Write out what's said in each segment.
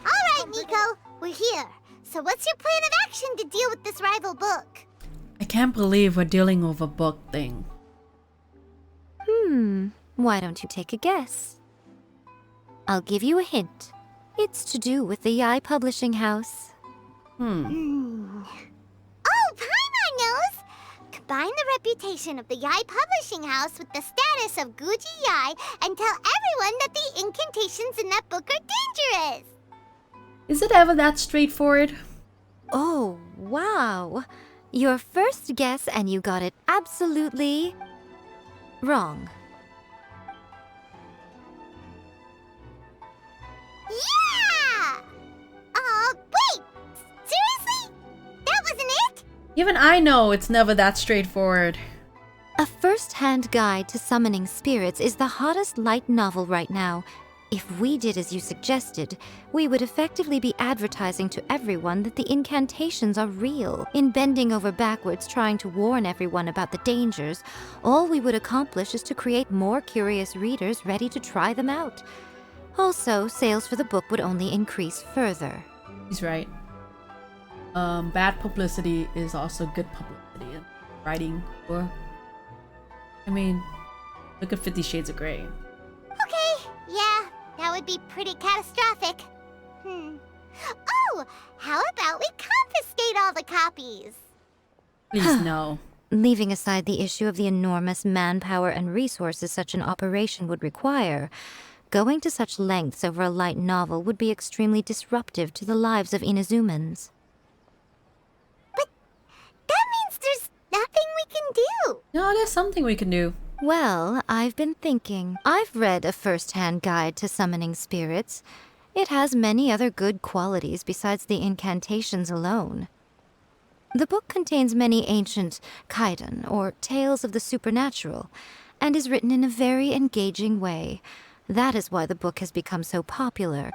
Alright, Miko, we're here. So what's your plan of action to deal with this rival book? I can't believe we're dealing with a book thing. Why don't you take a guess? I'll give you a hint. It's to do with the Yai Publishing House. Oh, Paimon knows! Combine the reputation of the Yai Publishing House with the status of Guji Yai and tell everyone that the incantations in that book are dangerous! Is it ever that straightforward? Oh, wow. Your first guess and you got it absolutely wrong. Yeah! Wait! Seriously? That wasn't it? Even I know it's never that straightforward. A first-hand guide to summoning spirits is the hottest light novel right now. If we did as you suggested, we would effectively be advertising to everyone that the incantations are real. In bending over backwards trying to warn everyone about the dangers, all we would accomplish is to create more curious readers ready to try them out. Also, sales for the book would only increase further. He's right. Bad publicity is also good publicity in writing. Or, I mean, look at 50 Shades of Grey. Okay, yeah, that would be pretty catastrophic. Oh, how about we confiscate all the copies? Please no. Leaving aside the issue of the enormous manpower and resources such an operation would require, going to such lengths over a light novel would be extremely disruptive to the lives of Inazumans. But that means there's nothing we can do. No, there's something we can do. Well, I've been thinking. I've read a first-hand guide to summoning spirits. It has many other good qualities besides the incantations alone. The book contains many ancient kaidan, or tales of the supernatural, and is written in a very engaging way. That is why the book has become so popular.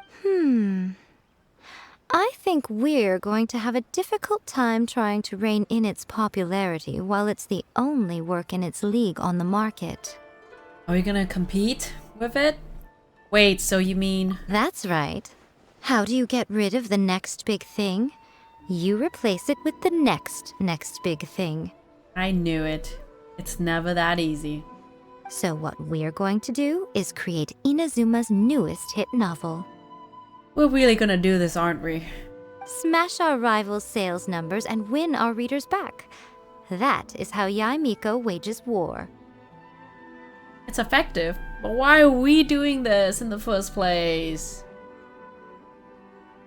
I think we're going to have a difficult time trying to rein in its popularity while it's the only work in its league on the market. Are we gonna compete with it? Wait, so you mean... That's right. How do you get rid of the next big thing? You replace it with the next big thing. I knew it. It's never that easy. So what we're going to do is create Inazuma's newest hit novel. We're really gonna do this, aren't we? Smash our rivals' sales numbers and win our readers back. That is how Yai Miko wages war. It's effective, but why are we doing this in the first place?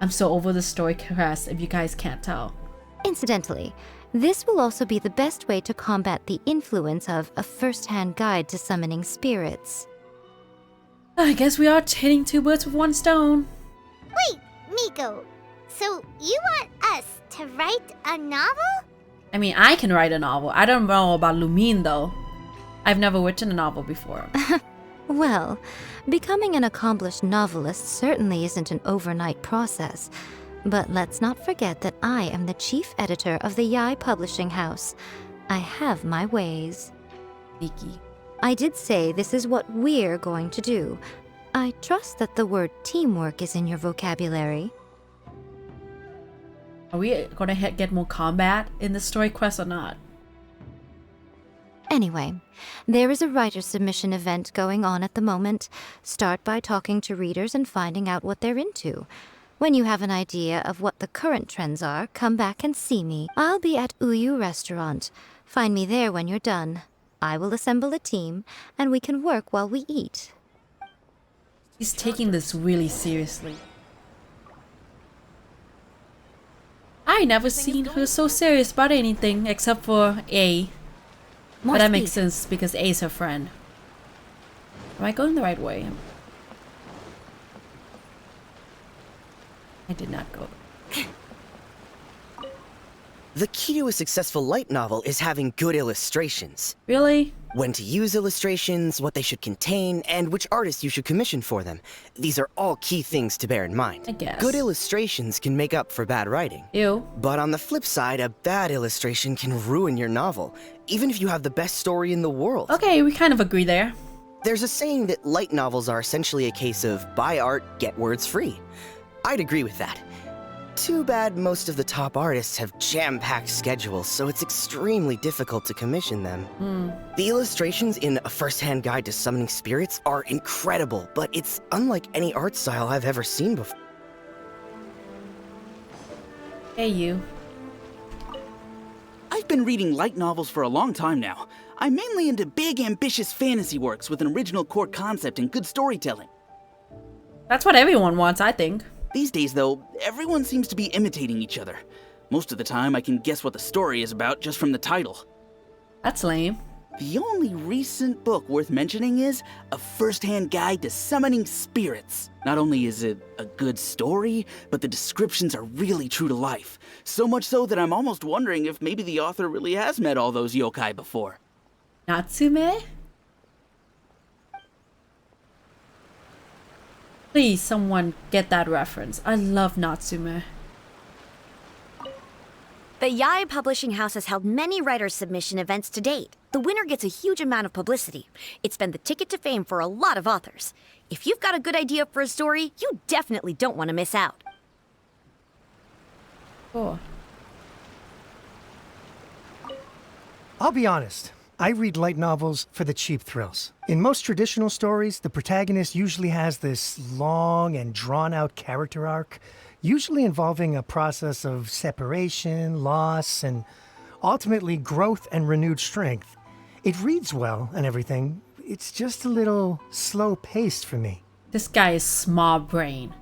I'm so over the story quest if you guys can't tell. Incidentally, this will also be the best way to combat the influence of a first-hand guide to summoning spirits. I guess we are hitting two birds with one stone. Wait, Miko, so you want us to write a novel? I mean, I can write a novel. I don't know about Lumine though. I've never written a novel before. Well, becoming an accomplished novelist certainly isn't an overnight process. But let's not forget that I am the chief editor of the Yai Publishing House. I have my ways. Vicky. I did say this is what we're going to do. I trust that the word teamwork is in your vocabulary. Are we gonna get more combat in the story quest or not? Anyway, there is a writer's submission event going on at the moment. Start by talking to readers and finding out what they're into. When you have an idea of what the current trends are, come back and see me. I'll be at Uyu Restaurant. Find me there when you're done. I will assemble a team, and we can work while we eat. He's taking this really seriously. I never seen her so serious about anything except for A. More But that speed. makes sense because A is her friend. Am I going the right way? I did not go. The key to a successful light novel is having good illustrations. Really? When to use illustrations, what they should contain, and which artist you should commission for them. These are all key things to bear in mind. I guess. Good illustrations can make up for bad writing. Ew. But on the flip side, a bad illustration can ruin your novel, even if you have the best story in the world. Okay, we kind of agree there. There's a saying that light novels are essentially a case of buy art, get words free. I'd agree with that. Too bad most of the top artists have jam-packed schedules, so it's extremely difficult to commission them. The illustrations in A First-Hand Guide to Summoning Spirits are incredible, but it's unlike any art style I've ever seen before. Hey, you. I've been reading light novels for a long time now. I'm mainly into big, ambitious fantasy works with an original core concept and good storytelling. That's what everyone wants, I think. These days, though, everyone seems to be imitating each other. Most of the time, I can guess what the story is about just from the title. That's lame. The only recent book worth mentioning is A First-Hand Guide to Summoning Spirits. Not only is it a good story, but the descriptions are really true to life. So much so that I'm almost wondering if maybe the author really has met all those yokai before. Natsume? Please, someone get that reference. I love Natsume. The Yae Publishing House has held many writers' submission events to date. The winner gets a huge amount of publicity. It's been the ticket to fame for a lot of authors. If you've got a good idea for a story, you definitely don't want to miss out. Cool. I'll be honest. I read light novels for the cheap thrills. In most traditional stories, the protagonist usually has this long and drawn-out character arc, usually involving a process of separation, loss, and ultimately growth and renewed strength. It reads well and everything. It's just a little slow-paced for me. This guy is smart brain.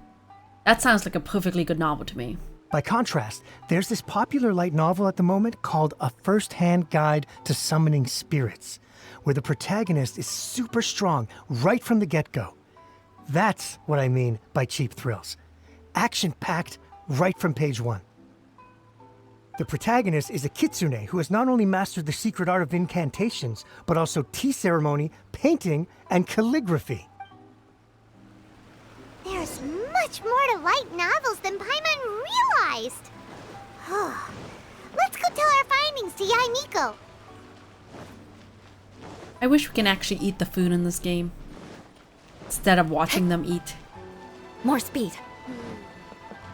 That sounds like a perfectly good novel to me. By contrast, there's this popular light novel at the moment called A First-Hand Guide to Summoning Spirits, where the protagonist is super strong right from the get-go. That's what I mean by cheap thrills. Action-packed right from page 1. The protagonist is a kitsune who has not only mastered the secret art of incantations, but also tea ceremony, painting, and calligraphy. There's much more to light novels than Paimon realized. Let's go tell our findings to Yae Miko. I wish we can actually eat the food in this game instead of watching them eat. More speed.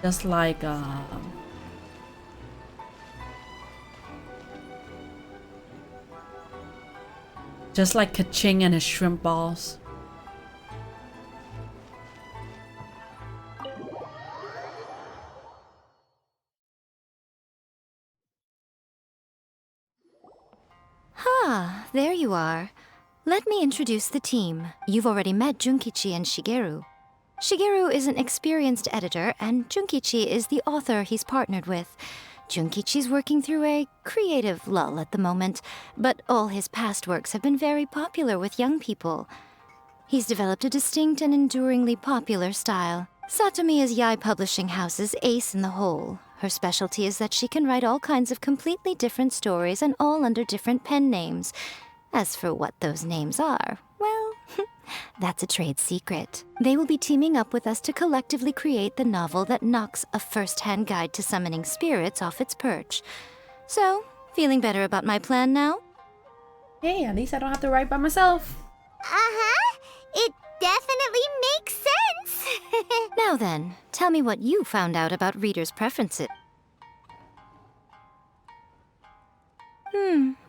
Just like Kaching and his shrimp balls. Ah, there you are. Let me introduce the team. You've already met Junkichi and Shigeru. Shigeru is an experienced editor, and Junkichi is the author he's partnered with. Junkichi's working through a creative lull at the moment, but all his past works have been very popular with young people. He's developed a distinct and enduringly popular style. Satomi is Yae Publishing House's ace in the hole. Her specialty is that she can write all kinds of completely different stories and all under different pen names. As for what those names are, well, that's a trade secret. They will be teaming up with us to collectively create the novel that knocks A First-Hand Guide to Summoning Spirits off its perch. So, feeling better about my plan now? Hey, at least I don't have to write by myself. It definitely makes sense. Now then, tell me what you found out about readers' preferences.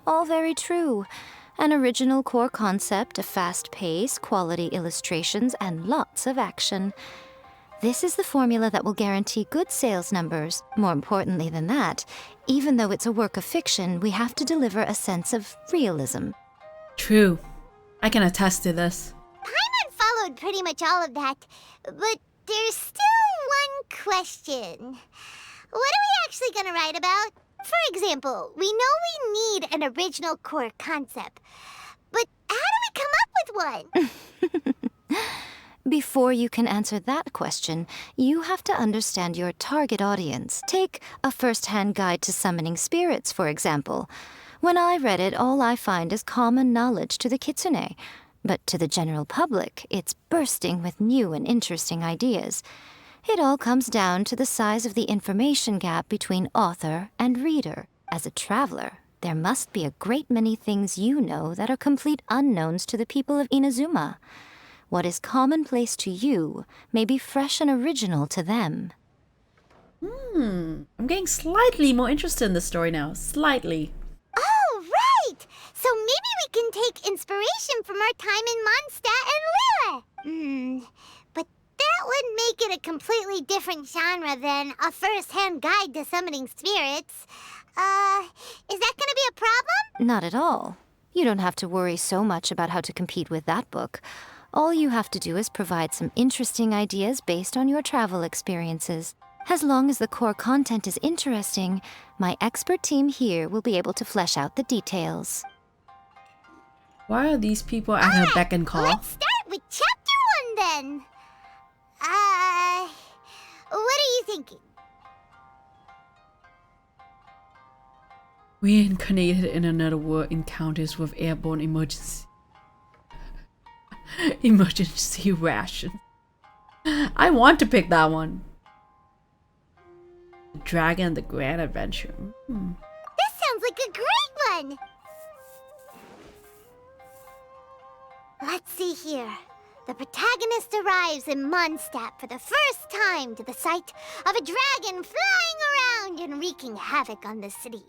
All very true. An original core concept, a fast pace, quality illustrations, and lots of action. This is the formula that will guarantee good sales numbers. More importantly than that, even though it's a work of fiction, we have to deliver a sense of realism. True. I can attest to this. Paimon followed pretty much all of that, but there's still one question. What are we actually gonna write about? For example, we know we need an original core concept, but how do we come up with one? Before you can answer that question, you have to understand your target audience. Take A First-Hand Guide to Summoning Spirits, for example. When I read it, all I find is common knowledge to the kitsune. But to the general public, it's bursting with new and interesting ideas. It all comes down to the size of the information gap between author and reader. As a traveler, there must be a great many things you know that are complete unknowns to the people of Inazuma. What is commonplace to you may be fresh and original to them. I'm getting slightly more interested in the story now. Slightly. Oh, right! So maybe we can take inspiration from our time in Mondstadt and Lille. But that would make it a completely different genre than a first-hand guide to summoning spirits. Is that gonna be a problem? Not at all. You don't have to worry so much about how to compete with that book. All you have to do is provide some interesting ideas based on your travel experiences. As long as the core content is interesting, my expert team here will be able to flesh out the details. Why are these people at her beck and call? Let's start with chapter 1 then. What are you thinking? Reincarnated in another world encounters with airborne emergency ration. I want to pick that one. The Dragon and the Grand Adventure. This sounds like a great one! Let's see here. The protagonist arrives in Mondstadt for the first time to the sight of a dragon flying around and wreaking havoc on the city.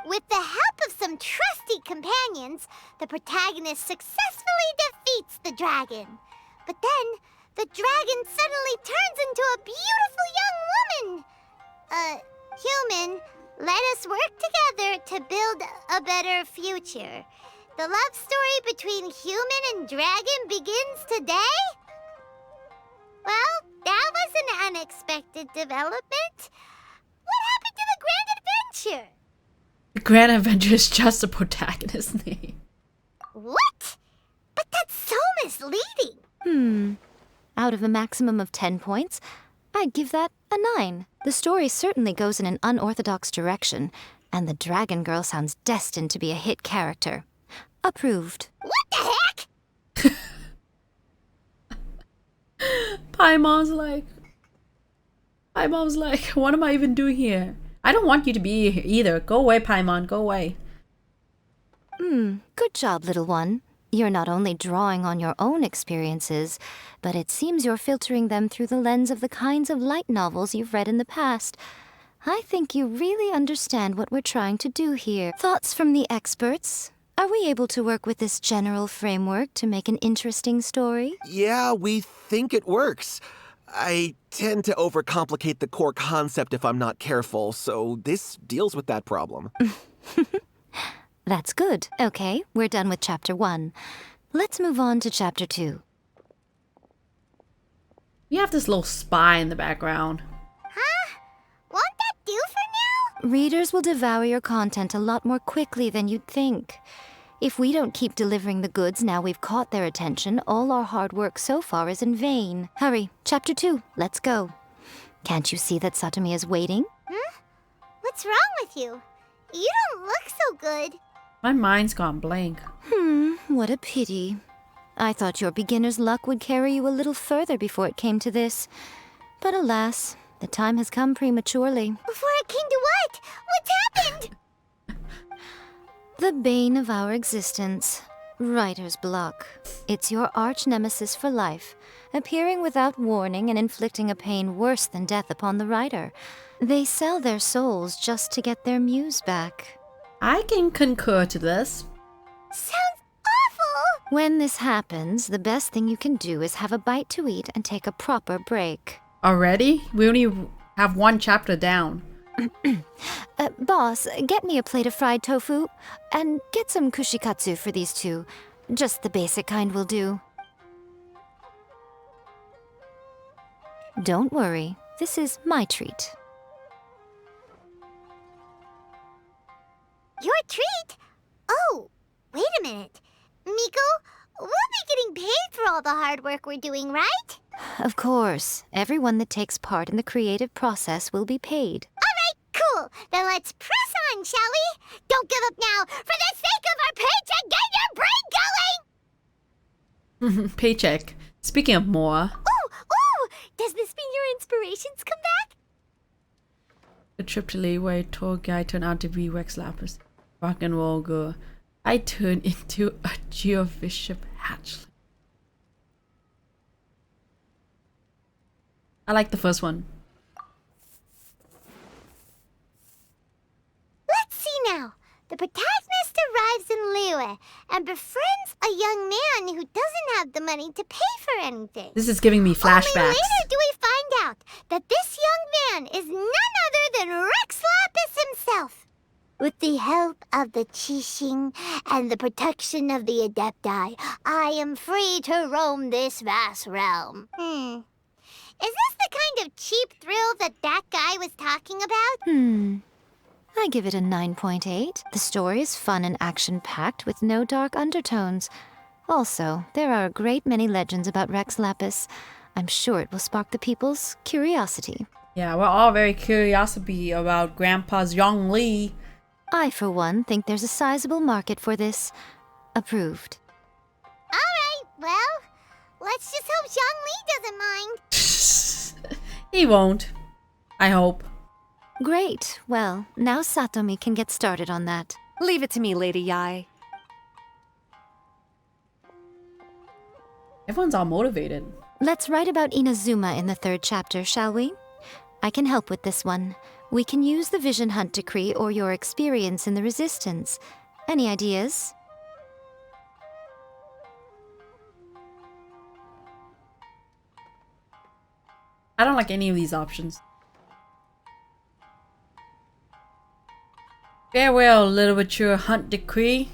With the help of some trusty companions, the protagonist successfully defeats the dragon. But then, the dragon suddenly turns into a beautiful young woman. Human, let us work together to build a better future. The love story between human and dragon begins today? Well, that was an unexpected development. What happened to the Grand Adventure? The Grand Adventure is just the protagonist's name. What? But that's so misleading. Out of a maximum of 10 points, I'd give that a 9. The story certainly goes in an unorthodox direction, and the Dragon Girl sounds destined to be a hit character. Approved. What the heck? Paimon's like, what am I even doing here? I don't want you to be here either. Go away, Paimon, go away. Good job, little one. You're not only drawing on your own experiences, but it seems you're filtering them through the lens of the kinds of light novels you've read in the past. I think you really understand what we're trying to do here. Thoughts from the experts? Are we able to work with this general framework to make an interesting story? Yeah, we think it works. I tend to overcomplicate the core concept if I'm not careful, so this deals with that problem. That's good. Okay, we're done with Chapter 1. Let's move on to Chapter 2. You have this little spy in the background. Huh? Won't that do for now? Readers will devour your content a lot more quickly than you'd think. If we don't keep delivering the goods now we've caught their attention, all our hard work so far is in vain. Hurry, Chapter 2, let's go. Can't you see that Satomi is waiting? What's wrong with you? You don't look so good. My mind's gone blank. What a pity. I thought your beginner's luck would carry you a little further before it came to this. But alas, the time has come prematurely. Before it came to what? What's happened? The bane of our existence. Writer's block. It's your arch nemesis for life, appearing without warning and inflicting a pain worse than death upon the writer. They sell their souls just to get their muse back. I can concur to this. Sounds awful. When this happens, the best thing you can do is have a bite to eat and take a proper break. Already? We only have one chapter down. Boss, get me a plate of fried tofu, and get some kushikatsu for these two. Just the basic kind will do. Don't worry, this is my treat. Your treat? Oh, wait a minute. Miko, we'll be getting paid for all the hard work we're doing, right? Of course, everyone that takes part in the creative process will be paid. Cool. Then let's press on, shall we? Don't give up now. For the sake of our paycheck, get your brain going! Paycheck. Speaking of more, Ooh! Does this mean your inspirations come back? the trip to Leeway tour guide turned out to be Rex Lapis. Rock and roll girl. I turned into a geobishop hatchling. I like the first one. Let's see now. The protagonist arrives in Liyue and befriends a young man who doesn't have the money to pay for anything. This is giving me flashbacks. Only later do we find out that this young man is none other than Rex Lapis himself. With the help of the Qixing and the protection of the Adepti, I am free to roam this vast realm. Is this the kind of cheap thrill that guy was talking about? I give it a 9.8. The story is fun and action-packed with no dark undertones. Also, there are a great many legends about Rex Lapis. I'm sure it will spark the people's curiosity. Yeah, we're all very curious about Grandpa's Zhongli. I, for one, think there's a sizable market for this. Approved. All right, well, let's just hope Zhongli doesn't mind. He won't. I hope. Great. Well, now Satomi can get started on that. Leave it to me, Lady Yai. Everyone's all motivated. Let's write about Inazuma in the 3rd chapter, shall we? I can help with this one. We can use the Vision Hunt Decree or your experience in the Resistance. Any ideas? I don't like any of these options. Farewell, Literature Hunt Decree.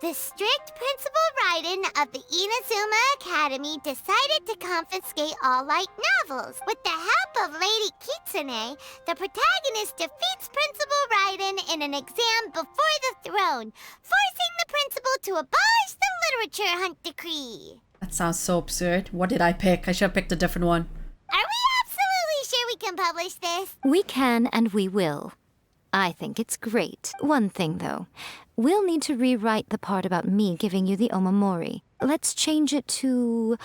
The strict Principal Raiden of the Inazuma Academy decided to confiscate all light novels. With the help of Lady Kitsune, the protagonist defeats Principal Raiden in an exam before the throne, forcing the principal to abolish the Literature Hunt Decree. That sounds so absurd. What did I pick? I should have picked a different one. Are we absolutely sure we can publish this? We can and we will. I think it's great. One thing, though. We'll need to rewrite the part about me giving you the omamori. Let's change it to...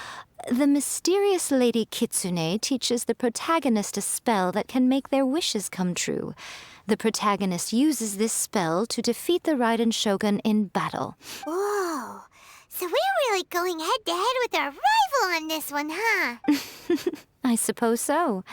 The mysterious Lady Kitsune teaches the protagonist a spell that can make their wishes come true. The protagonist uses this spell to defeat the Raiden Shogun in battle. Whoa. So we're really going head-to-head with our rival on this one, huh? I suppose so.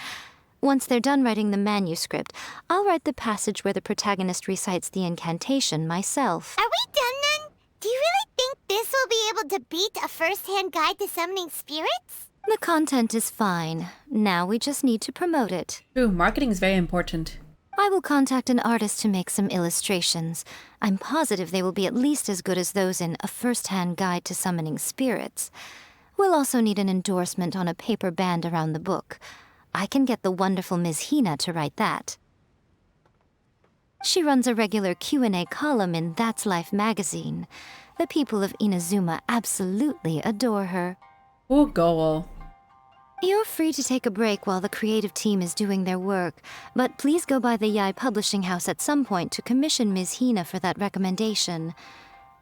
Once they're done writing the manuscript, I'll write the passage where the protagonist recites the incantation myself. Are we done then? Do you really think this will be able to beat a first-hand guide to summoning spirits? The content is fine. Now we just need to promote it. True, marketing is very important. I will contact an artist to make some illustrations. I'm positive they will be at least as good as those in A First-Hand Guide to Summoning Spirits. We'll also need an endorsement on a paper band around the book. I can get the wonderful Ms. Hina to write that. She runs a regular Q&A column in That's Life magazine. The people of Inazuma absolutely adore her. Poor girl. You're free to take a break while the creative team is doing their work, but please go by the Yai Publishing House at some point to commission Ms. Hina for that recommendation.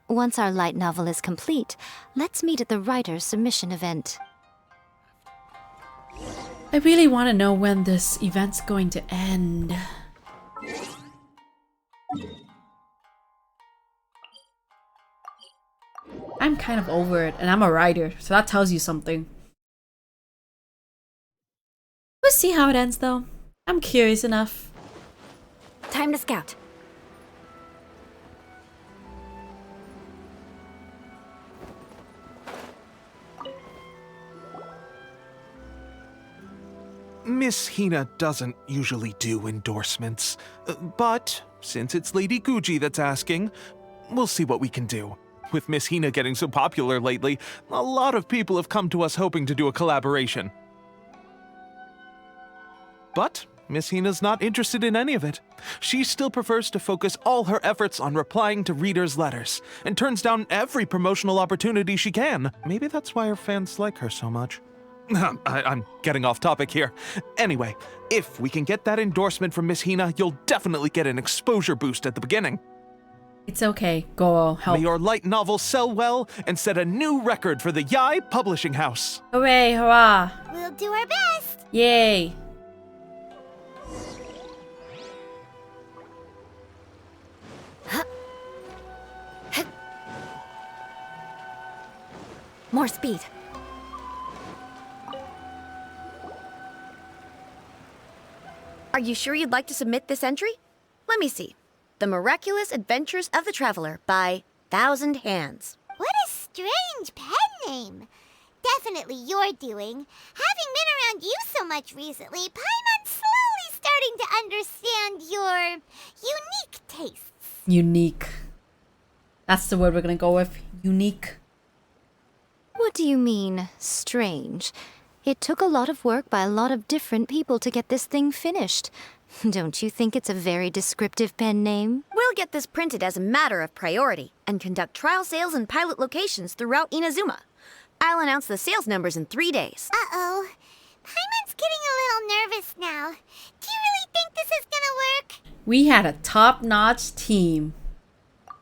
Once our light novel is complete, let's meet at the writer's submission event. I really want to know when this event's going to end. I'm kind of over it, and I'm a writer, so that tells you something. We'll see how it ends, though. I'm curious enough. Time to scout. Miss Hina doesn't usually do endorsements, but since it's Lady Guji that's asking, we'll see what we can do. With Miss Hina getting so popular lately, a lot of people have come to us hoping to do a collaboration. But Miss Hina's not interested in any of it. She still prefers to focus all her efforts on replying to readers' letters, and turns down every promotional opportunity she can. Maybe that's why her fans like her so much. I'm getting off topic here. Anyway, if we can get that endorsement from Miss Hina, you'll definitely get an exposure boost at the beginning. It's okay. Go help. May your light novel sell well and set a new record for the Yai Publishing House. Hooray, hurrah. We'll do our best. Yay. More speed. Are you sure you'd like to submit this entry? Let me see. The Miraculous Adventures of the Traveler by Thousand Hands. What a strange pen name. Definitely your doing. Having been around you so much recently, Paimon's slowly starting to understand your unique tastes. Unique. That's the word we're gonna go with. Unique. What do you mean, strange? It took a lot of work by a lot of different people to get this thing finished. Don't you think it's a very descriptive pen name? We'll get this printed as a matter of priority and conduct trial sales in pilot locations throughout Inazuma. I'll announce the sales numbers in 3 days. Uh-oh. Paimon's getting a little nervous now. Do you really think this is gonna work? We had a top-notch team.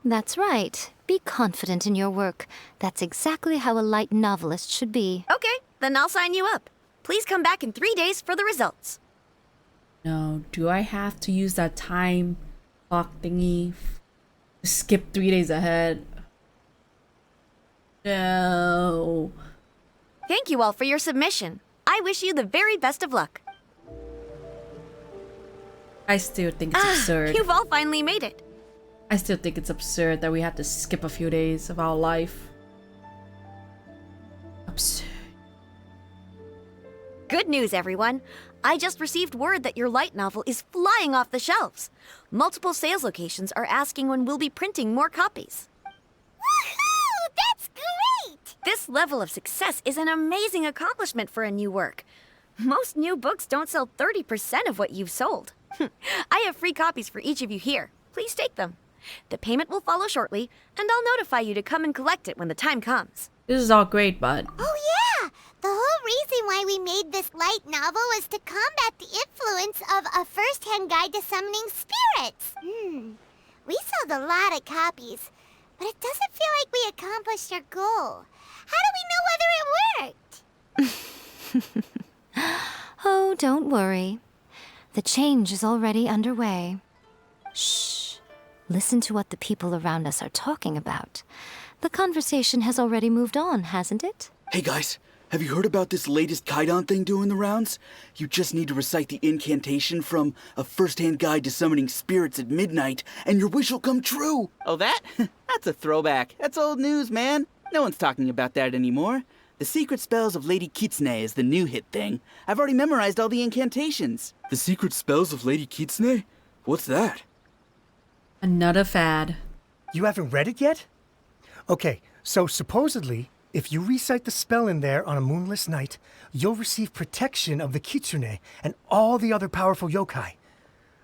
That's right. Be confident in your work. That's exactly how a light novelist should be. Okay, then I'll sign you up. Please come back in 3 days for the results. No, do I have to use that time clock thingy to skip 3 days ahead? No. Thank you all for your submission. I wish you the very best of luck. I still think it's absurd. You've all finally made it. I still think it's absurd that we had to skip a few days of our life. Absurd. Good news, everyone. I just received word that your light novel is flying off the shelves. Multiple sales locations are asking when we'll be printing more copies. Woohoo! That's great! This level of success is an amazing accomplishment for a new work. Most new books don't sell 30% of what you've sold. I have free copies for each of you here. Please take them. The payment will follow shortly, and I'll notify you to come and collect it when the time comes. This is all great, but Oh yeah! The whole reason why we made this light novel was to combat the influence of a first-hand guide to summoning spirits. We sold a lot of copies, but it doesn't feel like we accomplished our goal. How do we know whether it worked? Oh, don't worry. The change is already underway. Shh. Listen to what the people around us are talking about. The conversation has already moved on, hasn't it? Hey guys, have you heard about this latest Kaidan thing doing the rounds? You just need to recite the incantation from A First-Hand Guide to Summoning Spirits at midnight, and your wish will come true! Oh, that? That's a throwback. That's old news, man. No one's talking about that anymore. The Secret Spells of Lady Kitsune is the new hit thing. I've already memorized all the incantations. The Secret Spells of Lady Kitsune? What's that? another fad. You haven't read it yet? Okay, so supposedly, if you recite the spell in there on a moonless night, you'll receive protection of the Kitsune and all the other powerful yokai.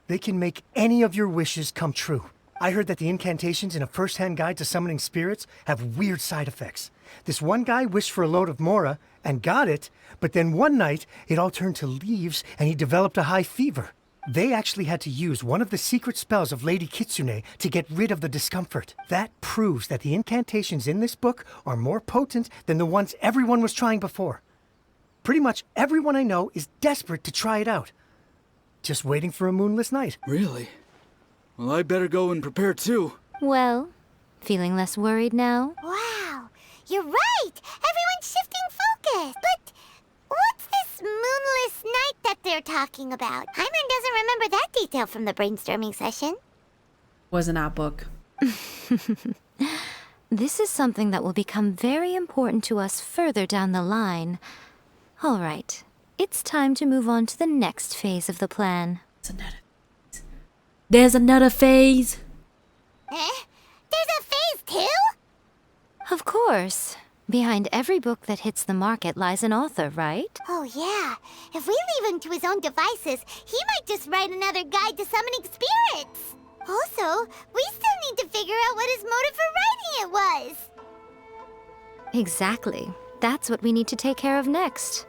They can make any of your wishes come true. I heard that the incantations in A First-Hand Guide to Summoning Spirits have weird side effects. This one guy wished for a load of mora and got it, but then one night it all turned to leaves and he developed a high fever. They actually had to use one of the secret spells of Lady Kitsune to get rid of the discomfort. That proves that the incantations in this book are more potent than the ones everyone was trying before. Pretty much everyone I know is desperate to try it out. Just waiting for a moonless night. Really? Well, I better go and prepare too. Well, feeling less worried now? Wow, you're right! Everyone's shifting focus! But what's this moonless night that they're talking about? Hyman doesn't remember that detail from the brainstorming session. Was in our book. This is something that will become very important to us further down the line. All right, it's time to move on to the next phase of the plan. There's another phase. Eh? There's a phase two? Of course. Behind every book that hits the market lies an author, right? Oh yeah, if we leave him to his own devices, he might just write another guide to summoning spirits. Also, we still need to figure out what his motive for writing it was. Exactly. That's what we need to take care of next.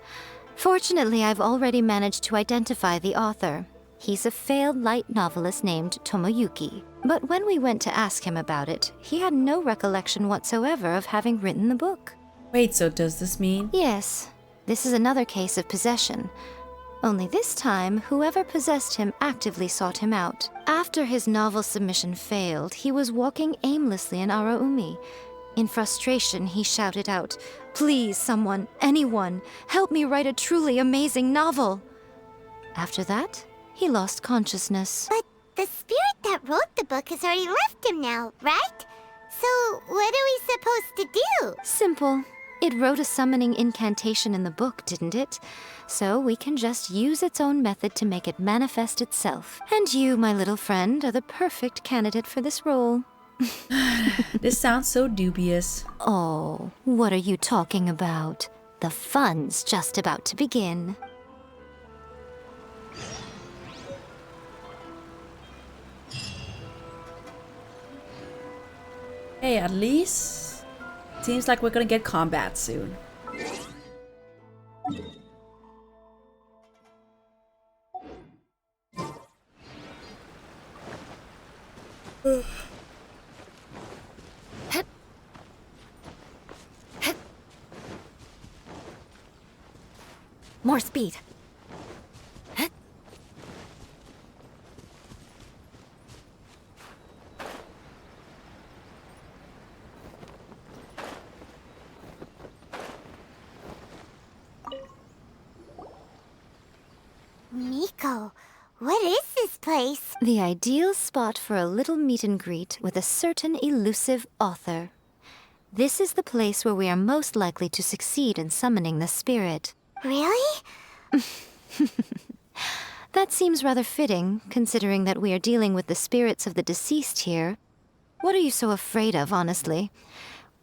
Fortunately, I've already managed to identify the author. He's a failed light novelist named Tomoyuki. But when we went to ask him about it, he had no recollection whatsoever of having written the book. Wait, so does this mean? Yes, this is another case of possession. Only this time, whoever possessed him actively sought him out. After his novel submission failed, he was walking aimlessly in Araumi. In frustration, he shouted out, "Please, someone, anyone, help me write a truly amazing novel!" After that, He lost consciousness. But the spirit that wrote the book has already left him now, right? So what are we supposed to do? Simple. It wrote a summoning incantation in the book, didn't it? So we can just use its own method to make it manifest itself. And you, my little friend, are the perfect candidate for this role. This sounds so dubious. Oh, what are you talking about? The fun's just about to begin. Hey, at least seems like we're gonna get combat soon. More speed. Miko, what is this place? The ideal spot for a little meet and greet with a certain elusive author. This is the place where we are most likely to succeed in summoning the spirit. Really? That seems rather fitting, considering that we are dealing with the spirits of the deceased here. What are you so afraid of, honestly?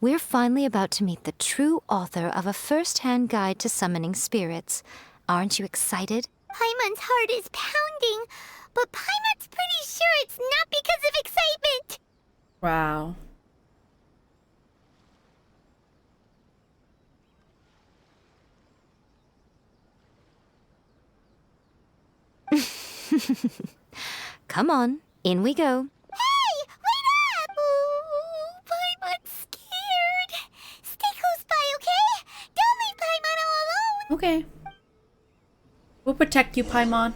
We're finally about to meet the true author of a first-hand guide to summoning spirits. Aren't you excited? Paimon's heart is pounding, but Paimon's pretty sure it's not because of excitement. Wow. Come on, in we go. Hey, wait up! Ooh, Paimon's scared. Stay close by, okay? Don't leave Paimon all alone. Okay. We'll protect you, Paimon.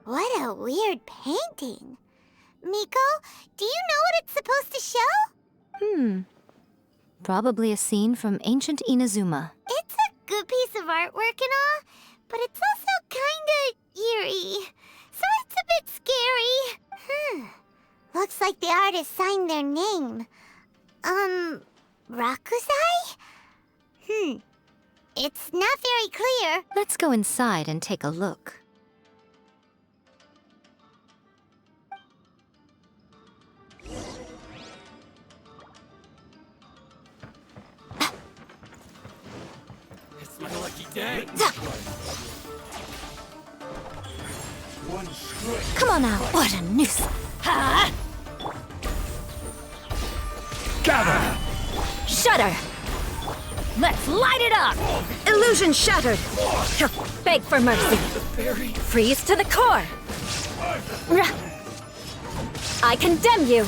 What a weird painting. Miko, do you know what it's supposed to show? Probably a scene from ancient Inazuma. It's a good piece of artwork and all, but it's also kinda eerie. So it's a bit scary. Looks like the artist signed their name. Rakusai? It's not very clear. Let's go inside and take a look. Come on now. What a nuisance. Gather! Shudder! Let's light it up! Illusion shattered! Beg for mercy! Freeze to the core! I condemn you!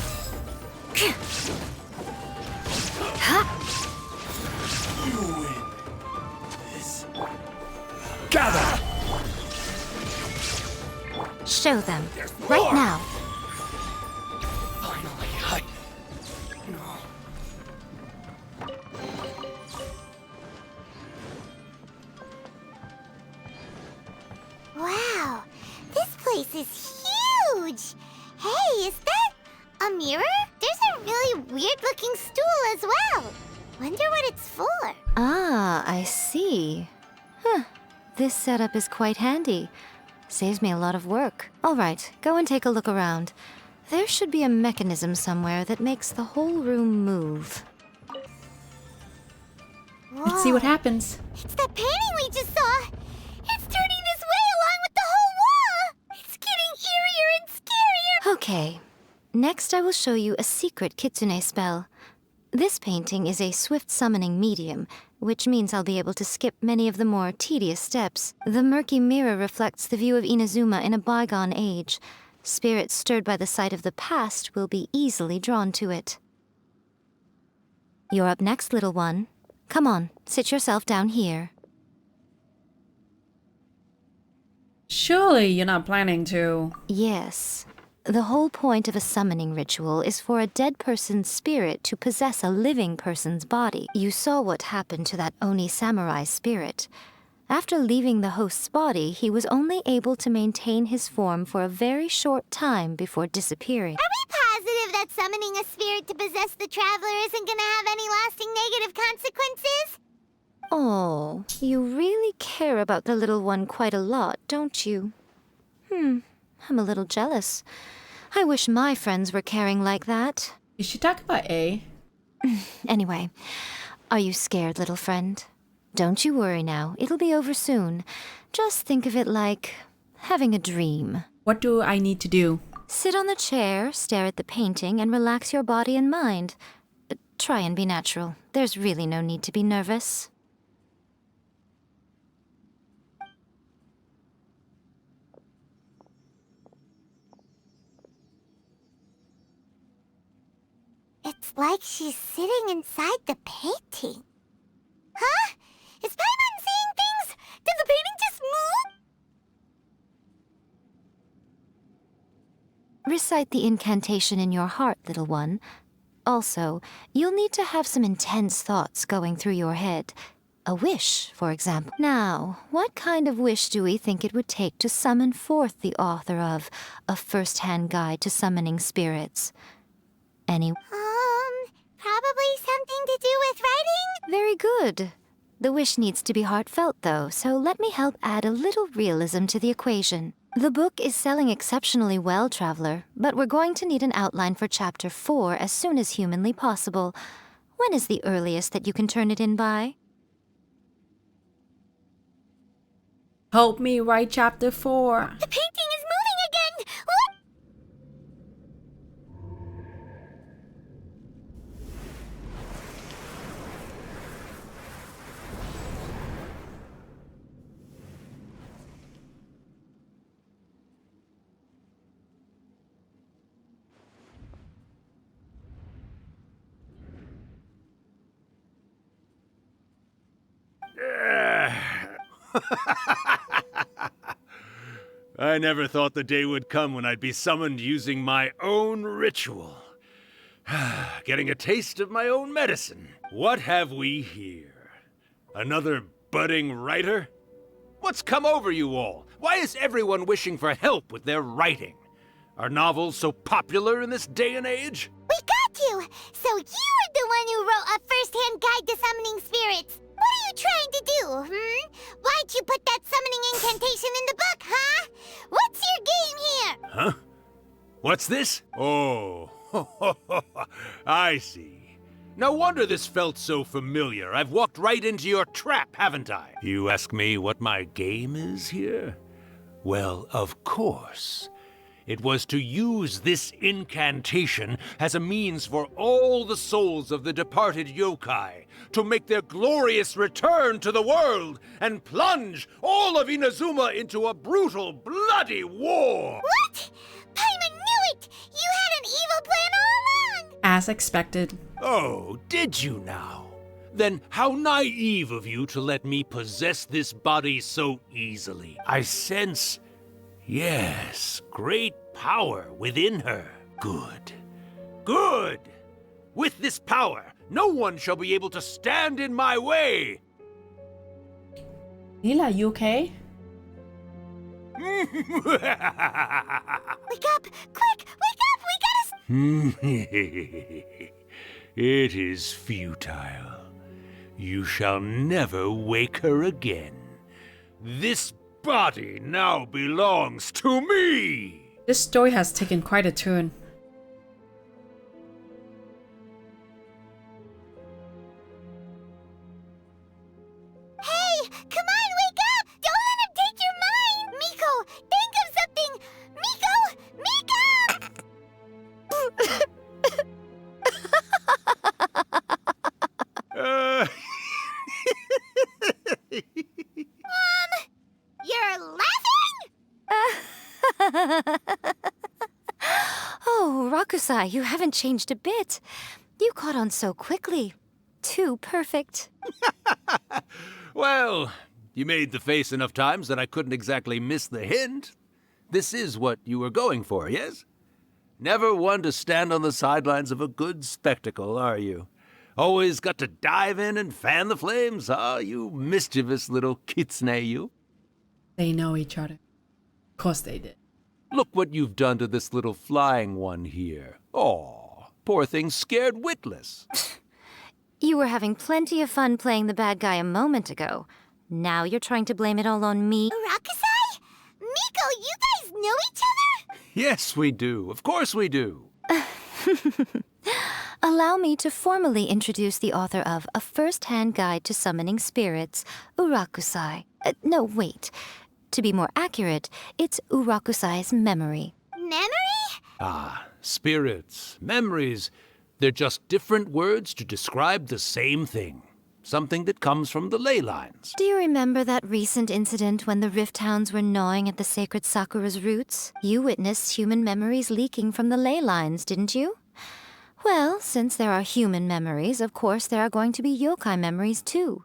Gather! Show them. Right now. Wow, this place is huge. Hey, is that a mirror? There's a really weird-looking stool as well. Wonder what it's for. Ah, I see. This setup is quite handy. Saves me a lot of work. All right, go and take a look around. There should be a mechanism somewhere that makes the whole room move. Let's see what happens. It's that painting we just saw. It's turning this way along with the whole wall. It's getting eerier and scarier. Okay, next I will show you a secret kitsune spell. This painting is a swift summoning medium, which means I'll be able to skip many of the more tedious steps. The murky mirror reflects the view of Inazuma in a bygone age. Spirits stirred by the sight of the past will be easily drawn to it. You're up next, little one. Come on, sit yourself down here. Surely you're not planning to. Yes. The whole point of a summoning ritual is for a dead person's spirit to possess a living person's body. You saw what happened to that Oni samurai spirit. After leaving the host's body, he was only able to maintain his form for a very short time before disappearing. Are we positive that summoning a spirit to possess the traveler isn't gonna have any lasting negative consequences? Oh, you really care about the little one quite a lot, don't you? I'm a little jealous. I wish my friends were caring like that. Is she talking about A? Anyway, are you scared, little friend? Don't you worry now, it'll be over soon. Just think of it like having a dream. What do I need to do? Sit on the chair, stare at the painting, and relax your body and mind. Try and be natural. There's really no need to be nervous. It's like she's sitting inside the painting. Huh? Is Paimon seeing things? Did the painting just move? Recite the incantation in your heart, little one. Also, you'll need to have some intense thoughts going through your head. A wish, for example. Now, what kind of wish do we think it would take to summon forth the author of A First-Hand Guide to Summoning Spirits? Probably something to do with writing? Very good. The wish needs to be heartfelt, though, so let me help add a little realism to the equation. The book is selling exceptionally well, Traveler, but we're going to need an outline for Chapter 4 as soon as humanly possible. When is the earliest that you can turn it in by? Help me write chapter 4. The painting is moving again! What? I never thought the day would come when I'd be summoned using my own ritual. Getting a taste of my own medicine. What have we here? Another budding writer? What's come over you all? Why is everyone wishing for help with their writing? Are novels so popular in this day and age? We got you! So you were the one who wrote A First-Hand Guide to Summoning Spirits. What are you trying to do, Why'd you put that summoning incantation in the book, huh? What's your game here? Huh? What's this? Oh, I see. No wonder this felt so familiar. I've walked right into your trap, haven't I? You ask me what my game is here? Well, of course. It was to use this incantation as a means for all the souls of the departed yokai to make their glorious return to the world and plunge all of Inazuma into a brutal, bloody war! What? Paimon knew it! You had an evil plan all along! As expected. Oh, did you now? Then how naive of you to let me possess this body so easily. I sense... yes, great power within her. Good. Good! With this power, no one shall be able to stand in my way! Lila, you okay? Wake up! Quick! Wake up! We gotta... It is futile. You shall never wake her again. This body now belongs to me! This story has taken quite a turn. Hey! Come on, wake up! Don't let him take your mind! Miko, think of something! You're laughing? Oh, Rakusai, you haven't changed a bit. You caught on so quickly. too perfect. Well, you made the face enough times that I couldn't exactly miss the hint. This is what you were going for, yes? Never one to stand on the sidelines of a good spectacle, are you? Always got to dive in and fan the flames, huh? You mischievous little kitsune, you. They know each other. Of course they did. Look what you've done to this little flying one here. Aw, poor thing scared witless. You were having plenty of fun playing the bad guy a moment ago. Now you're trying to blame it all on me? Urakusai? Miko, you guys know each other? Yes, we do. Of course we do. Allow me to formally introduce the author of A First-Hand Guide to Summoning Spirits, Urakusai. No, wait. To be more accurate, it's Urakusai's memory. Memory? Ah, spirits, memories. They're just different words to describe the same thing. Something that comes from the ley lines. Do you remember that recent incident when the Rift Hounds were gnawing at the sacred Sakura's roots? You witnessed human memories leaking from the ley lines, didn't you? Well, since there are human memories, of course there are going to be yokai memories too.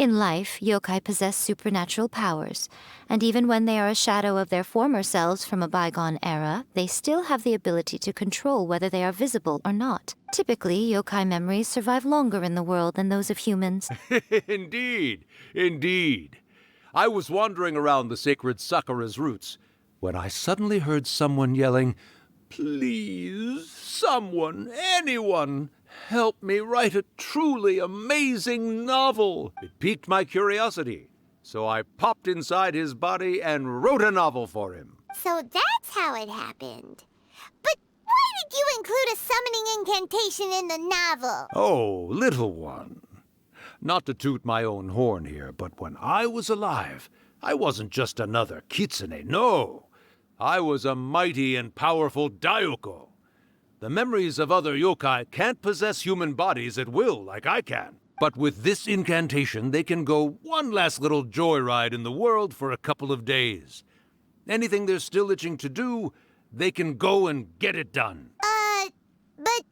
In life, yokai possess supernatural powers, and even when they are a shadow of their former selves from a bygone era, they still have the ability to control whether they are visible or not. Typically, yokai memories survive longer in the world than those of humans. Indeed, indeed. I was wandering around the sacred Sakura's roots when I suddenly heard someone yelling, "Please, someone, anyone, help me write a truly amazing novel." It piqued my curiosity, so I popped inside his body and wrote a novel for him. So that's how it happened. But why did you include a summoning incantation in the novel? Oh, little one. Not to toot my own horn here, but when I was alive, I wasn't just another kitsune, no. I was a mighty and powerful Daiyoko. The memories of other yokai can't possess human bodies at will like I can. But with this incantation, they can go one last little joyride in the world for a couple of days. Anything they're still itching to do, they can go and get it done. But...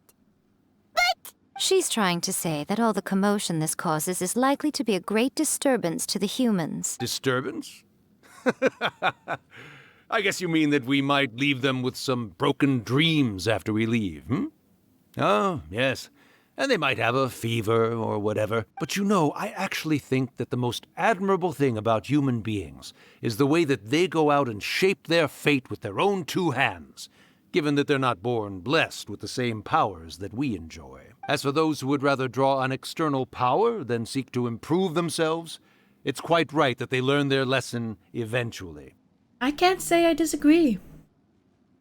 She's trying to say that all the commotion this causes is likely to be a great disturbance to the humans. Disturbance? I guess you mean that we might leave them with some broken dreams after we leave, hmm? Oh, yes. And they might have a fever or whatever. But you know, I actually think that the most admirable thing about human beings is the way that they go out and shape their fate with their own two hands, given that they're not born blessed with the same powers that we enjoy. As for those who would rather draw on external power than seek to improve themselves, it's quite right that they learn their lesson eventually. I can't say I disagree.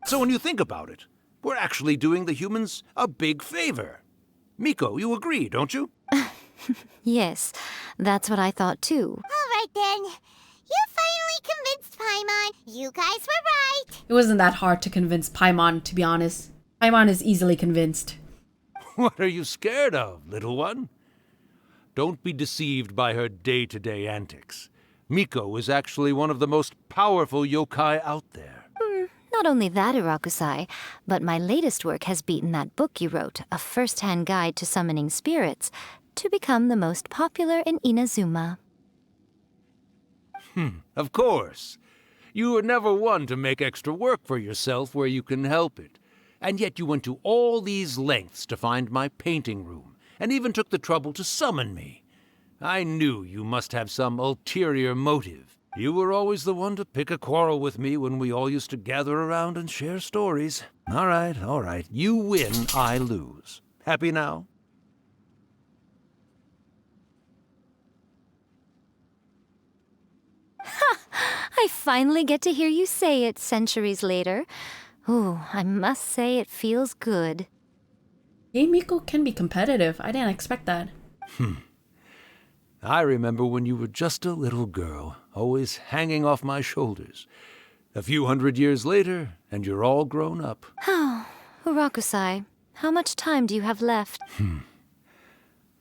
So when you think about it, we're actually doing the humans a big favor. Miko, you agree, don't you? Yes, that's what I thought too. All right then. You finally convinced Paimon. You guys were right. It wasn't that hard to convince Paimon, to be honest. Paimon is easily convinced. What are you scared of, little one? Don't be deceived by her day-to-day antics. Miko is actually one of the most powerful yokai out there. Not only that, Urakusai, but my latest work has beaten that book you wrote, A First-Hand Guide to Summoning Spirits, to become the most popular in Inazuma. Of course. You were never one to make extra work for yourself where you can help it. And yet you went to all these lengths to find my painting room, and even took the trouble to summon me. I knew you must have some ulterior motive. You were always the one to pick a quarrel with me when we all used to gather around and share stories. All right. You win, I lose. Happy now? I finally get to hear you say it centuries later. Ooh, I must say it feels good. Hey, Miko can be competitive. I didn't expect that. I remember when you were just a little girl, always hanging off my shoulders. A few hundred years later, and you're all grown up. Oh, Urakusai, how much time do you have left?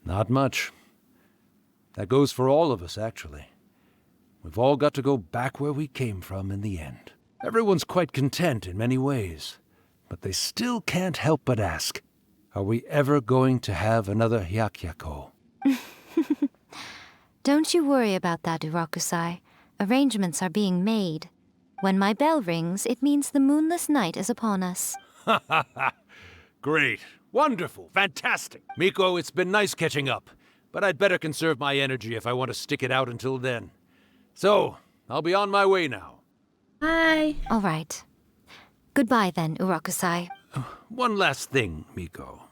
Not much. That goes for all of us, actually. We've all got to go back where we came from in the end. Everyone's quite content in many ways, but they still can't help but ask, Are we ever going to have another Hyakyako? Don't you worry about that, Urakusai. Arrangements are being made. When my bell rings, it means the moonless night is upon us. Great. Wonderful. Fantastic. Miko, it's been nice catching up, but I'd better conserve my energy if I want to stick it out until then. So, I'll be on my way now. Hi. All right. Goodbye then, Urakusai. One last thing, Miko.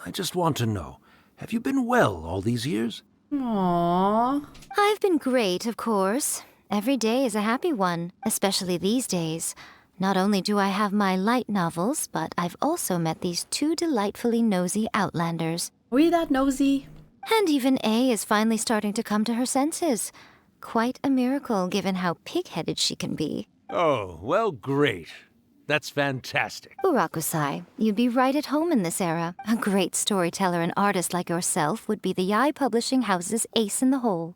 I just want to know, have you been well all these years? Aww. I've been great, of course. Every day is a happy one, especially these days. Not only do I have my light novels, but I've also met these two delightfully nosy outlanders. Were you that nosy? And even A is finally starting to come to her senses. Quite a miracle, given how pig-headed she can be. Oh, well, great. That's fantastic. Urakusai, you'd be right at home in this era. A great storyteller and artist like yourself would be the Yae Publishing House's ace in the hole.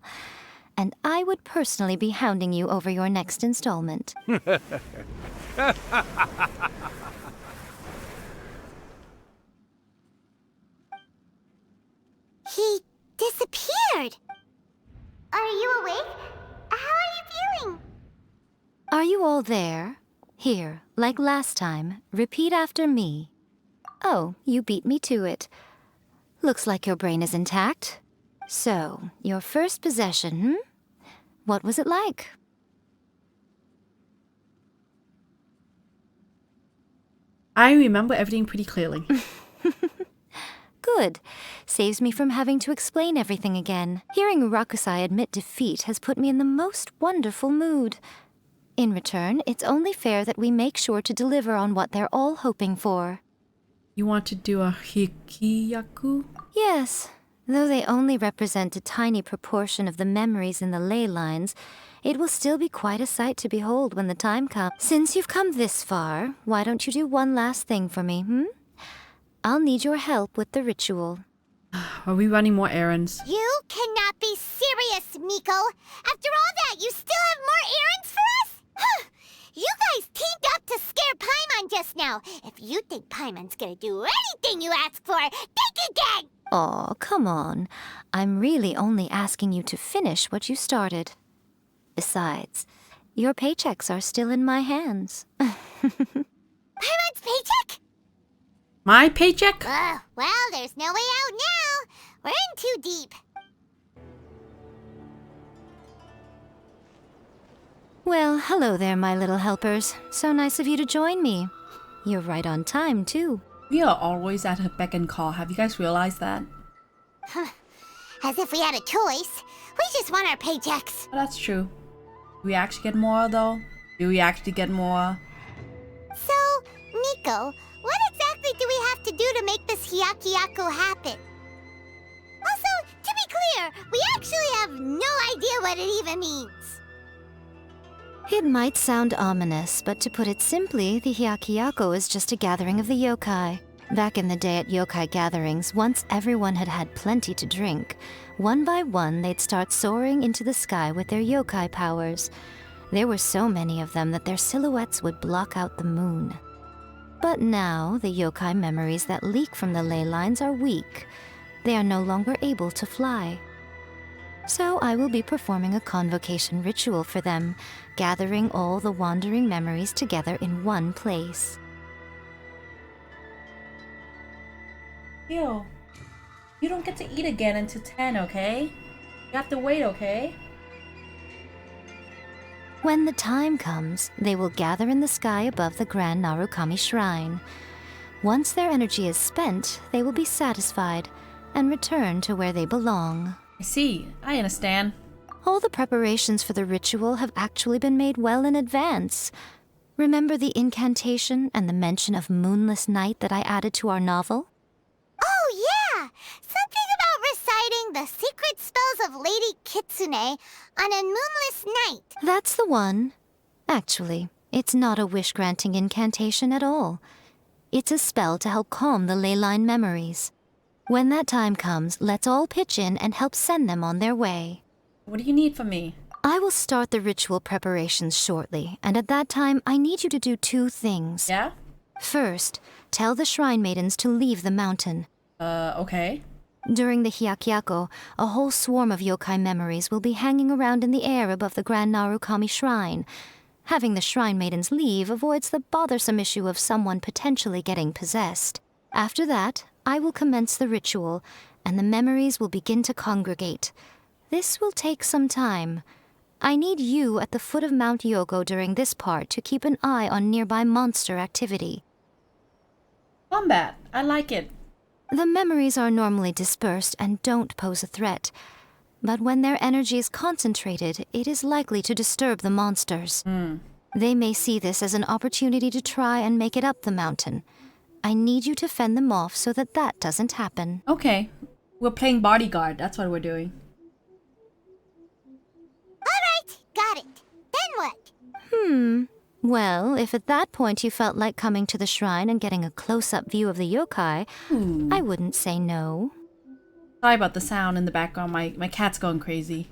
And I would personally be hounding you over your next installment. He disappeared. Are you awake? How are you feeling? Are you all there? Here, like last time, repeat after me. Oh, you beat me to it. Looks like your brain is intact. So, your first possession, What was it like? I remember everything pretty clearly. Good. Saves me from having to explain everything again. Hearing Urakusai admit defeat has put me in the most wonderful mood. In return, it's only fair that we make sure to deliver on what they're all hoping for. You want to do a hikiyaku? Yes. Though they only represent a tiny proportion of the memories in the ley lines, it will still be quite a sight to behold when the time comes. Since you've come this far, why don't you do one last thing for me, I'll need your help with the ritual. Are we running more errands? You cannot be serious, Miko. After all that, you still have more errands for us? You guys teamed up to scare Paimon just now. If you think Paimon's gonna do anything you ask for, think again! Aw, come on. I'm really only asking you to finish what you started. Besides, your paychecks are still in my hands. Paimon's paycheck? My paycheck? Well, there's no way out now. We're in too deep. Well, hello there, my little helpers. So nice of you to join me. You're right on time, too. We are always at her beck and call. Have you guys realized that? As if we had a choice. We just want our paychecks. Well, that's true. Do we actually get more, though? Do we actually get more? So, Miko, what exactly do we have to do to make this Hyakyako happen? Also, to be clear, we actually have no idea what it even means. It might sound ominous, but to put it simply, the Hyakyako is just a gathering of the yokai. Back in the day at yokai gatherings, once everyone had had plenty to drink, one by one they'd start soaring into the sky with their yokai powers. There were so many of them that their silhouettes would block out the moon. But now, the yokai memories that leak from the ley lines are weak. They are no longer able to fly. So I will be performing a convocation ritual for them, gathering all the wandering memories together in one place. Yo, you don't get to eat again until 10, okay? You have to wait, okay? When the time comes, they will gather in the sky above the Grand Narukami Shrine. Once their energy is spent, they will be satisfied and return to where they belong. I see. I understand. All the preparations for the ritual have actually been made well in advance. Remember the incantation and the mention of moonless night that I added to our novel? Oh, yeah! Something about reciting the secret spells of Lady Kitsune on a moonless night. That's the one. Actually, it's not a wish-granting incantation at all. It's a spell to help calm the ley line memories. When that time comes, let's all pitch in and help send them on their way. What do you need from me? I will start the ritual preparations shortly, and at that time, I need you to do two things. Yeah? First, Tell the Shrine Maidens to leave the mountain. Okay. During the Hyakyako, a whole swarm of yokai memories will be hanging around in the air above the Grand Narukami Shrine. Having the Shrine Maidens leave avoids the bothersome issue of someone potentially getting possessed. After that, I will commence the ritual, and the memories will begin to congregate. This will take some time. I need you at the foot of Mount Yogo during this part to keep an eye on nearby monster activity. Combat. I like it. The memories are normally dispersed and don't pose a threat. But when their energy is concentrated, it is likely to disturb the monsters. They may see this as an opportunity to try and make it up the mountain. I need you to fend them off so that that doesn't happen. Okay. We're playing bodyguard. That's what we're doing. Alright, got it. Then what? Well, if at that point you felt like coming to the shrine and getting a close-up view of the yokai, I wouldn't say no. Sorry about the sound in the background. My cat's going crazy.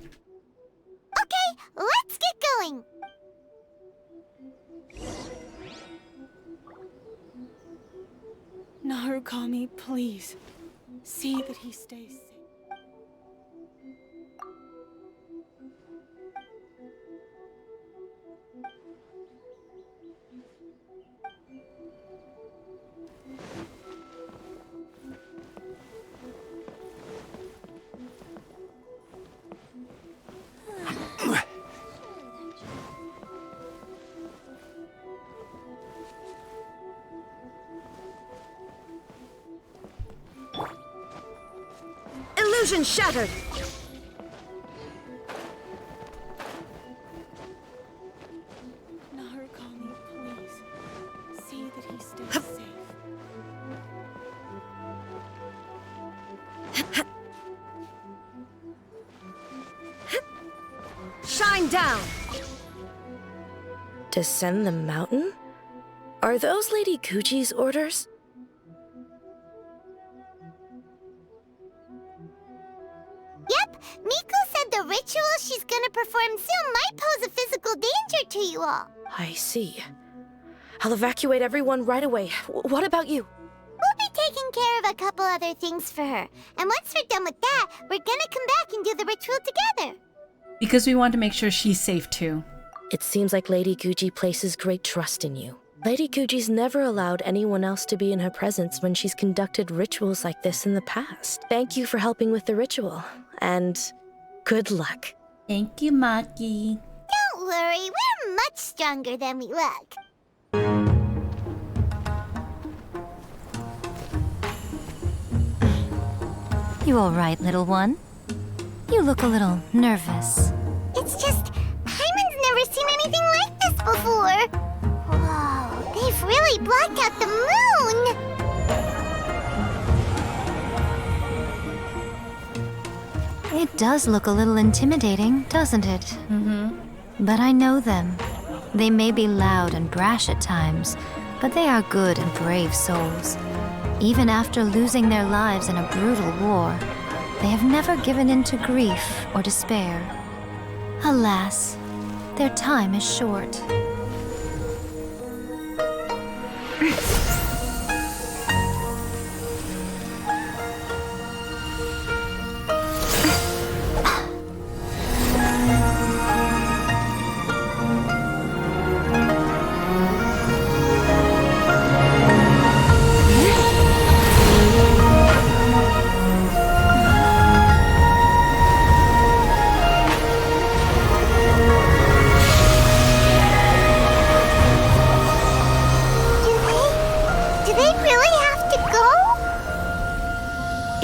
Okay, let's get going. Narukami, please. See that he stays safe. Illusion shattered! Narukami, please. See that he stays safe. Shine down! Descend the mountain? Are those Lady Guji's orders? Yep, Miku said the ritual she's gonna perform soon might pose a physical danger to you all. I see. I'll evacuate everyone right away. What about you? We'll be taking care of a couple other things for her. And once we're done with that, we're gonna come back and do the ritual together. Because we want to make sure she's safe too. It seems like Lady Guji places great trust in you. Lady Guji's never allowed anyone else to be in her presence when she's conducted rituals like this in the past. Thank you for helping with the ritual, and good luck. Thank you, Maki. Don't worry, we're much stronger than we look. You all right, little one? You look a little nervous. It's just, Paimon's never seen anything like this before. Whoa, they've really blocked out the moon! It does look a little intimidating, doesn't it? But I know them. They may be loud and brash at times, but they are good and brave souls. Even after losing their lives in a brutal war, they have never given in to grief or despair. Alas, their time is short.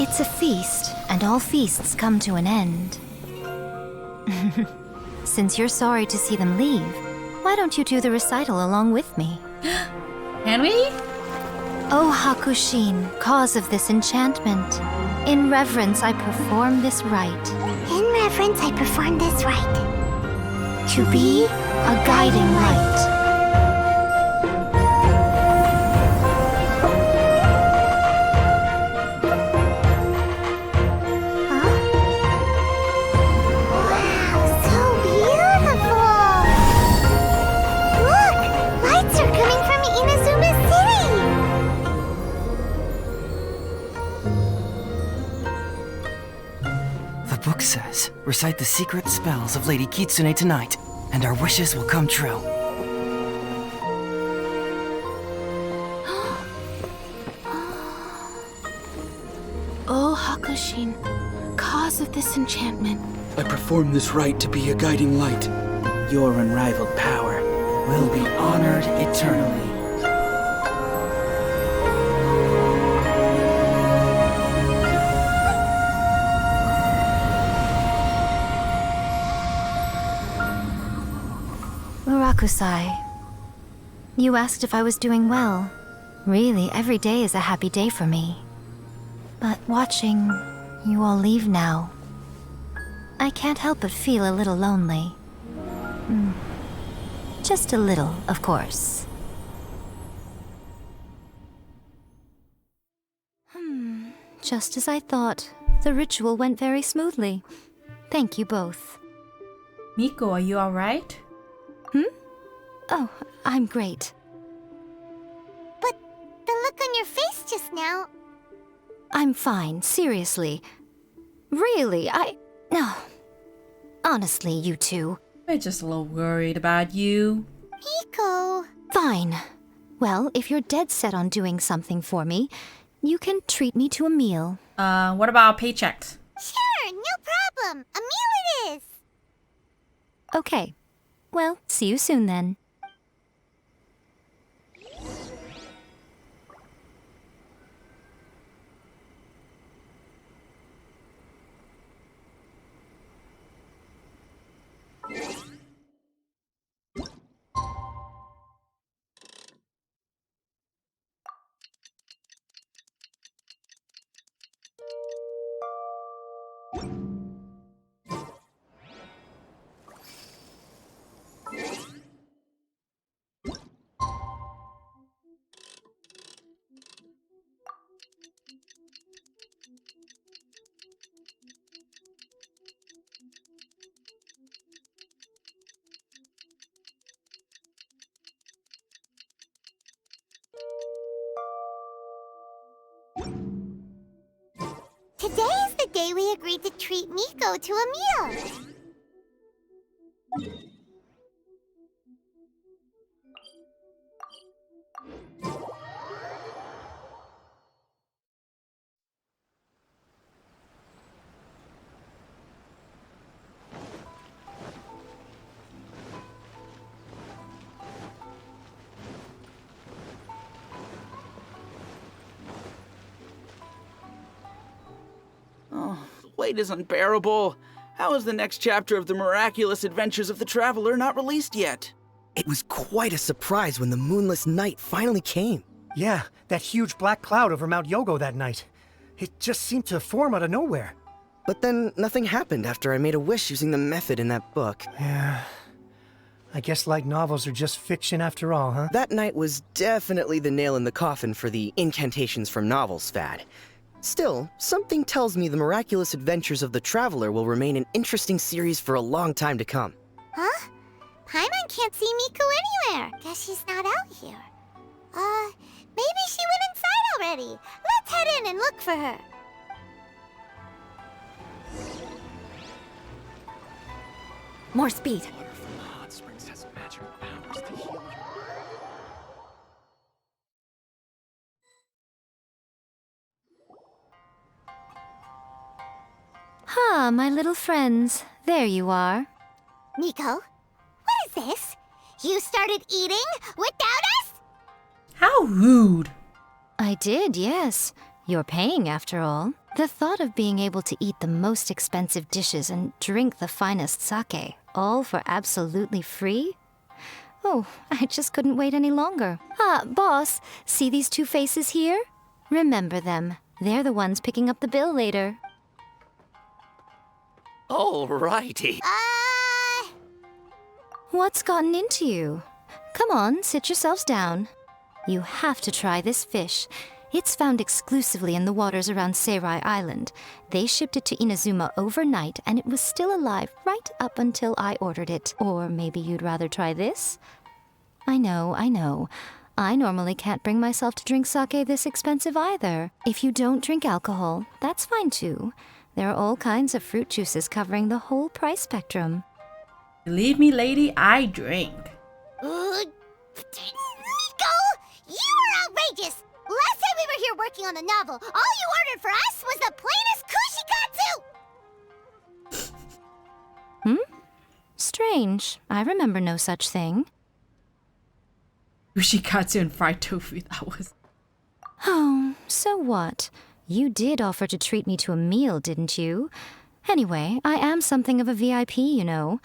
It's a feast, and all feasts come to an end. Since you're sorry to see them leave, why don't you do the recital along with me? Can we? O Hakushin, cause of this enchantment, in reverence I perform this rite. In reverence, I perform this rite. To be a guiding light. book says, recite the secret spells of Lady Kitsune tonight, and our wishes will come true. Oh, Hakushin, cause of this enchantment. I perform this rite to be a guiding light. Your unrivaled power will be honored eternally. Murakusai, you asked if I was doing well. Really, every day is a happy day for me. But watching you all leave now, I can't help but feel a little lonely. Just a little, of course. Just as I thought, the ritual went very smoothly. Thank you both. Miko, are you alright? Oh, I'm great. But the look on your face just now... I'm fine, seriously. Really, No. Honestly, you two. We're just a little worried about you. Miko... Fine. Well, if you're dead set on doing something for me, you can treat me to a meal. What about paychecks? Sure, no problem. A meal it is. Okay. Well, see you soon then. Today is the day we agreed to treat Miko to a meal. Wait is unbearable. How is the next chapter of the miraculous adventures of the traveler not released yet? It was quite a surprise when the moonless night finally came. Yeah, that huge black cloud over Mount Yogo that night. It just seemed to form out of nowhere. But then nothing happened after I made a wish using the method in that book. Yeah. I guess light novels are just fiction after all, huh? That night was definitely the nail in the coffin for the incantations from novels fad. Still, something tells me the miraculous adventures of the traveler will remain an interesting series for a long time to come. Huh? Paimon can't see Miko anywhere. Guess she's not out here. Maybe she went inside already. Let's head in and look for her. More speed. Ah, my little friends. There you are. Miko, what is this? You started eating without us? How rude. I did, yes. You're paying after all. The thought of being able to eat the most expensive dishes and drink the finest sake, all for absolutely free? Oh, I just couldn't wait any longer. Ah, boss, see these two faces here? Remember them. They're the ones picking up the bill later. Alrighty. What's gotten into you? Come on, sit yourselves down. You have to try this fish. It's found exclusively in the waters around Seirai Island. They shipped it to Inazuma overnight, and it was still alive right up until I ordered it. Or maybe you'd rather try this? I know. I normally can't bring myself to drink sake this expensive either. If you don't drink alcohol, that's fine too. There are all kinds of fruit juices covering the whole price spectrum. Believe me, lady, I drink. Nico! You are outrageous! Last time we were here working on the novel, all you ordered for us was the plainest kushikatsu! Strange. I remember no such thing. Kushikatsu and fried tofu, that was... Oh, so what? You did offer to treat me to a meal, didn't you? Anyway, I am something of a VIP, you know.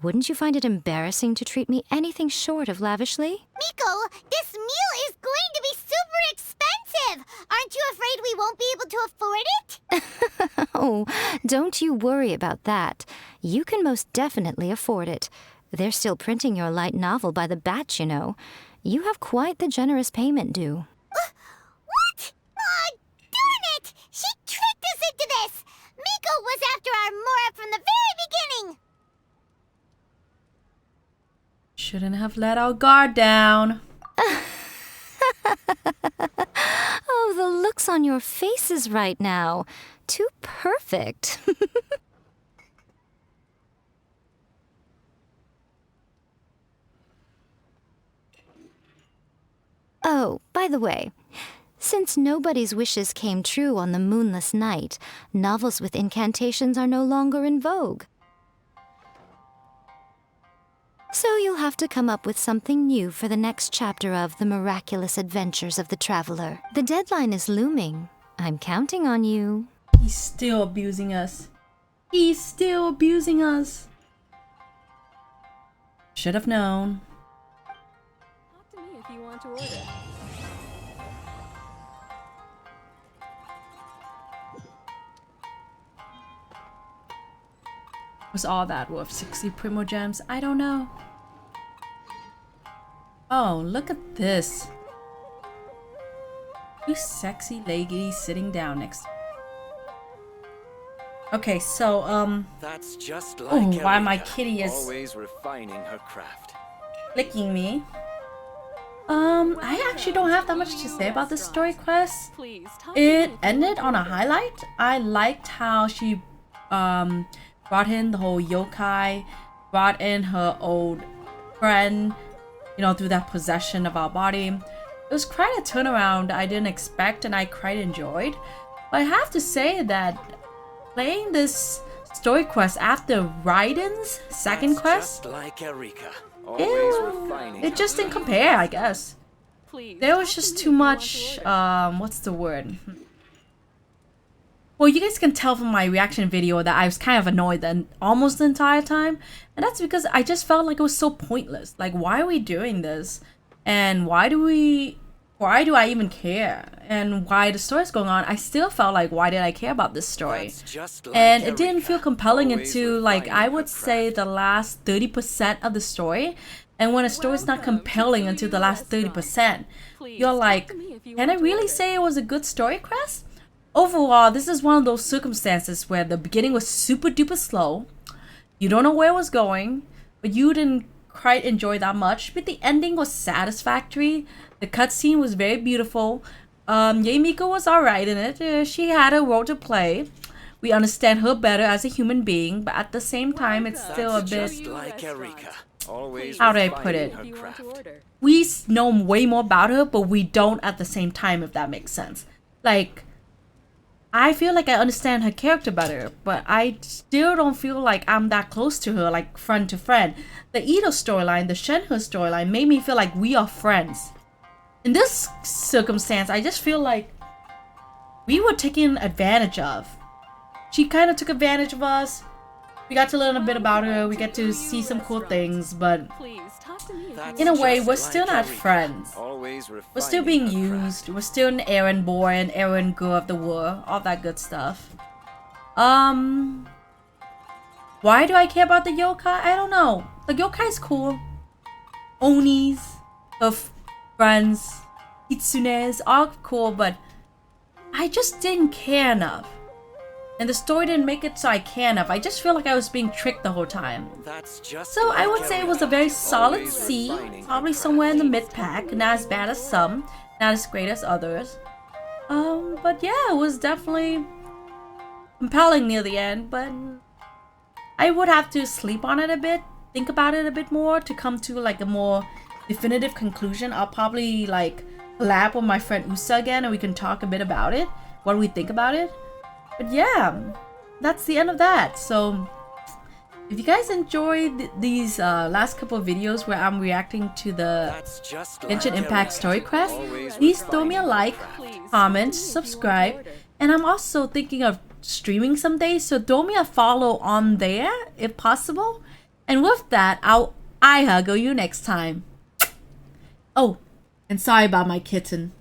Wouldn't you find it embarrassing to treat me anything short of lavishly? Miko, this meal is going to be super expensive! Aren't you afraid we won't be able to afford it? Oh, don't you worry about that. You can most definitely afford it. They're still printing your light novel by the batch, you know. You have quite the generous payment due. What? Darn it! She tricked us into this! Miko was after our Mora from the very beginning! Shouldn't have let our guard down. Oh, the looks on your faces right now. Too perfect. Oh, by the way, since nobody's wishes came true on the moonless night, novels with incantations are no longer in vogue. So you'll have to come up with something new for the next chapter of The Miraculous Adventures of the Traveler. The deadline is looming. I'm counting on you. He's still abusing us. He's still abusing us. Should have known. Talk to me if you want to order. Was all that worth 60 Primo Gems? I don't know. Oh, look at this. Two sexy ladies sitting down next to... Okay, so, That's just like oh, why Eureka, my kitty is always refining her craft. licking me. I actually don't have that much to say about this story quest. Please, It ended on a highlight. I liked how she, brought in the whole yokai, brought in her old friend, you know, through that possession of our body. It was quite a turnaround I didn't expect and I quite enjoyed. But I have to say that playing this story quest after Raiden's second quest, Just like Eureka, it just didn't compare, I guess. Please, There was just too much, what's the word? Well, you guys can tell from my reaction video that I was kind of annoyed almost the entire time. And that's because I just felt like it was so pointless. Like, why are we doing this? And why do I even care? And why the story's going on, I still felt like, why did I care about this story? And it didn't feel compelling until, like, I would say the last 30% of the story. And when a story's not compelling until the last 30%, you're like, can I really say it was a good story quest? Overall, this is one of those circumstances where the beginning was super duper slow. You don't know where it was going, but you didn't quite enjoy that much. But the ending was satisfactory. The cutscene was very beautiful. Miko was alright in it. She had a role to play. We understand her better as a human being, but at the same time, it's still a bit... Just like Eureka, always How do I put it? refining her craft. We know way more about her, but we don't at the same time, if that makes sense. Like... I feel like I understand her character better, but I still don't feel like I'm that close to her, like friend to friend. The Ito storyline, the Shenhe storyline made me feel like we are friends. In this circumstance, I just feel like we were taken advantage of. She kind of took advantage of us. We got to learn a bit about her, we get to see some cool things, but Please, talk to me if you in a want way, just we're like still not Eureka, friends. always We're still being refining her used. We're still an errand boy, an errand girl of the war, all that good stuff. Why do I care about the yokai? I don't know. The yokai's cool. Onis, her friends, kitsunes, all cool, but I just didn't care enough. And the story didn't make it so I care enough. I just feel like I was being tricked the whole time. That's just So I like would say it was a Eureka, very solid always C, refining her probably craft. somewhere in the mid-pack, not as bad as some, not as great as others. But yeah, it was definitely compelling near the end, but I would have to sleep on it a bit, think about it a bit more to come to like a more definitive conclusion. I'll probably like collab with my friend Usa again and we can talk a bit about it, what we think about it. But yeah, that's the end of that. So if you guys enjoyed these last couple of videos where I'm reacting to the Genshin Impact story quest, please throw me a like, comment, subscribe, and I'm also thinking of streaming someday, so throw me a follow on there if possible. And with that, I huggle you next time. Oh, and sorry about my kitten.